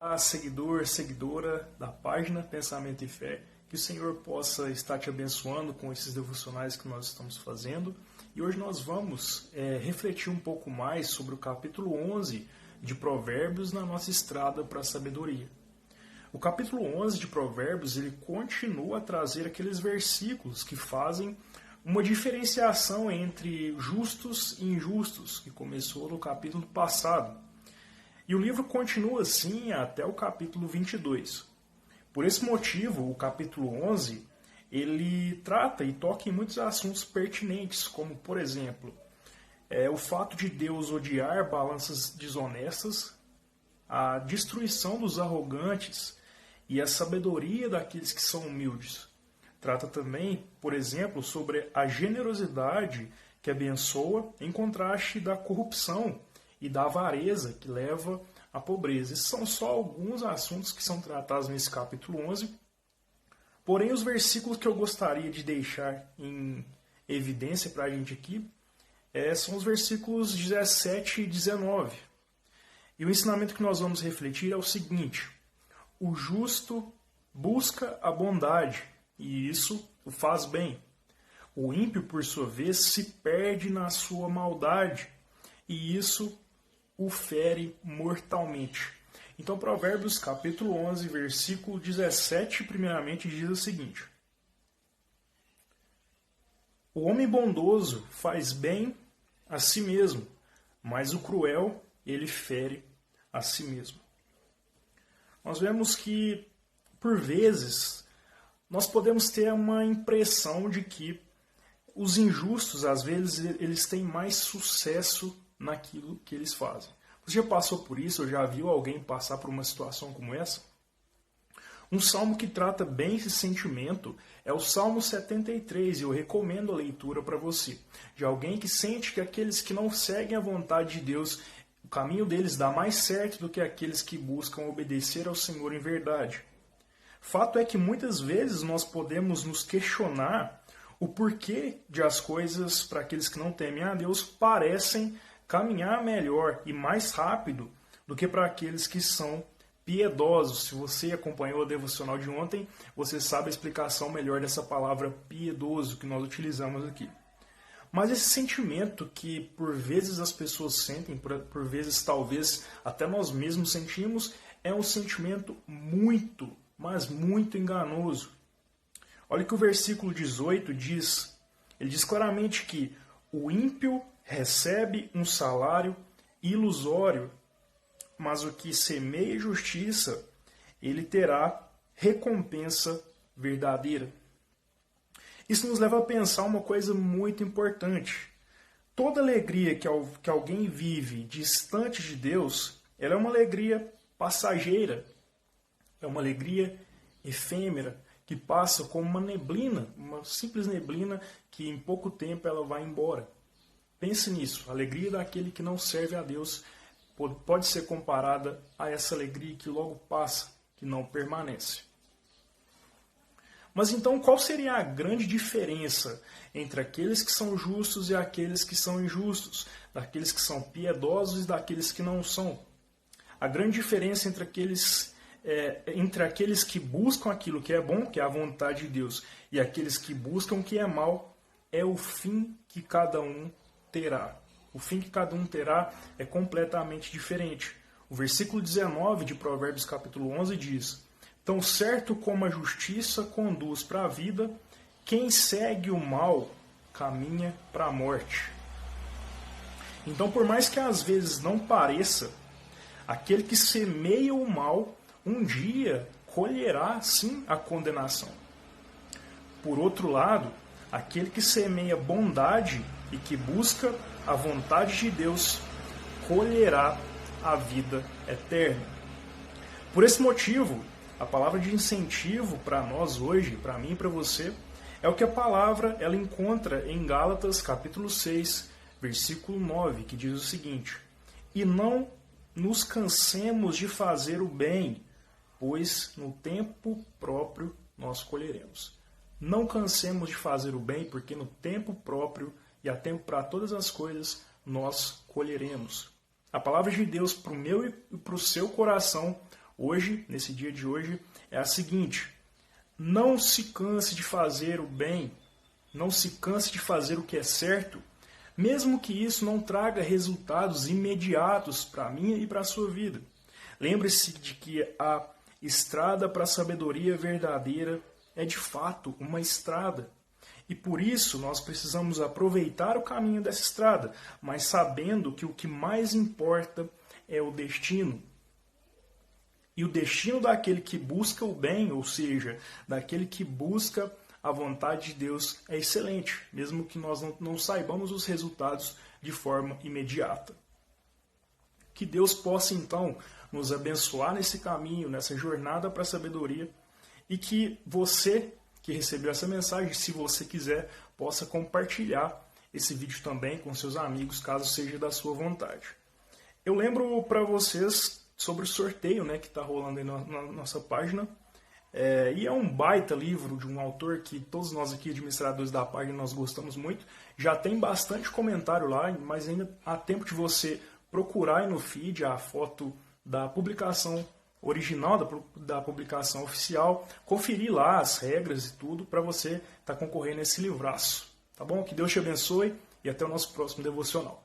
Olá, seguidor, seguidora da página Pensamento e Fé, que o Senhor possa estar te abençoando com esses devocionais que nós estamos fazendo. E hoje nós vamos refletir um pouco mais sobre o capítulo 11 de Provérbios na nossa estrada para a sabedoria. O capítulo 11 de Provérbios ele continua a trazer aqueles versículos que fazem uma diferenciação entre justos e injustos, que começou no capítulo passado. E o livro continua assim até o capítulo 22. Por esse motivo, o capítulo 11, ele trata e toca em muitos assuntos pertinentes, como, por exemplo, o fato de Deus odiar balanças desonestas, a destruição dos arrogantes e a sabedoria daqueles que são humildes. Trata também, por exemplo, sobre a generosidade que abençoa, em contraste da corrupção e da avareza que leva à pobreza. Esses são só alguns assuntos que são tratados nesse capítulo 11. Porém, os versículos que eu gostaria de deixar em evidência para a gente aqui são os versículos 17 e 19. E o ensinamento que nós vamos refletir é o seguinte: o justo busca a bondade, e isso o faz bem. O ímpio, por sua vez, se perde na sua maldade, e isso o fere mortalmente. Então, Provérbios capítulo 11, versículo 17, primeiramente, diz o seguinte: o homem bondoso faz bem a si mesmo, mas o cruel, ele fere a si mesmo. Nós vemos que, por vezes, nós podemos ter uma impressão de que os injustos, às vezes, eles têm mais sucesso naquilo que eles fazem. Você já passou por isso ou já viu alguém passar por uma situação como essa? Um salmo que trata bem esse sentimento é o Salmo 73, e eu recomendo a leitura para você. De alguém que sente que aqueles que não seguem a vontade de Deus, o caminho deles dá mais certo do que aqueles que buscam obedecer ao Senhor em verdade. Fato é que muitas vezes nós podemos nos questionar o porquê de as coisas para aqueles que não temem a Deus parecem caminhar melhor e mais rápido do que para aqueles que são piedosos. Se você acompanhou a devocional de ontem, você sabe a explicação melhor dessa palavra piedoso que nós utilizamos aqui. Mas esse sentimento que por vezes as pessoas sentem, por vezes talvez até nós mesmos sentimos, é um sentimento muito, mas muito enganoso. Olha o que o versículo 18 diz. Ele diz claramente que o ímpio recebe um salário ilusório, mas o que semeia justiça, ele terá recompensa verdadeira. Isso nos leva a pensar uma coisa muito importante. Toda alegria que alguém vive distante de Deus, ela é uma alegria passageira, é uma alegria efêmera, que passa como uma neblina, uma simples neblina que em pouco tempo ela vai embora. Pense nisso, a alegria daquele que não serve a Deus pode ser comparada a essa alegria que logo passa, que não permanece. Mas então qual seria a grande diferença entre aqueles que são justos e aqueles que são injustos, daqueles que são piedosos e daqueles que não são? A grande diferença entre aqueles que buscam aquilo que é bom, que é a vontade de Deus, e aqueles que buscam o que é mal, é o fim que cada um terá. O fim que cada um terá é completamente diferente. O versículo 19 de Provérbios capítulo 11 diz: tão certo como a justiça conduz para a vida, quem segue o mal caminha para a morte. Então, por mais que às vezes não pareça, aquele que semeia o mal, um dia colherá sim a condenação. Por outro lado, aquele que semeia bondade e que busca a vontade de Deus, colherá a vida eterna. Por esse motivo, a palavra de incentivo para nós hoje, para mim e para você, é o que a palavra ela encontra em Gálatas capítulo 6, versículo 9, que diz o seguinte: e não nos cansemos de fazer o bem, pois no tempo próprio nós colheremos. Não cansemos de fazer o bem, porque no tempo próprio e há tempo para todas as coisas nós colheremos. A palavra de Deus para o meu e para o seu coração hoje, nesse dia de hoje, é a seguinte: não se canse de fazer o bem, não se canse de fazer o que é certo, mesmo que isso não traga resultados imediatos para mim e para a sua vida. Lembre-se de que a estrada para a sabedoria verdadeira é de fato uma estrada. E por isso nós precisamos aproveitar o caminho dessa estrada, mas sabendo que o que mais importa é o destino. E o destino daquele que busca o bem, ou seja, daquele que busca a vontade de Deus, é excelente, mesmo que nós não saibamos os resultados de forma imediata. Que Deus possa então nos abençoar nesse caminho, nessa jornada para a sabedoria, e que você que recebeu essa mensagem, se você quiser, possa compartilhar esse vídeo também com seus amigos, caso seja da sua vontade. Eu lembro para vocês sobre o sorteio, né, que está rolando aí na nossa página, e é um baita livro de um autor que todos nós aqui, administradores da página, nós gostamos muito. Já tem bastante comentário lá, mas ainda há tempo de você procurar aí no feed a foto da publicação original, da publicação oficial, conferir lá as regras e tudo para você estar concorrendo a esse livraço. Tá bom? Que Deus te abençoe e até o nosso próximo devocional.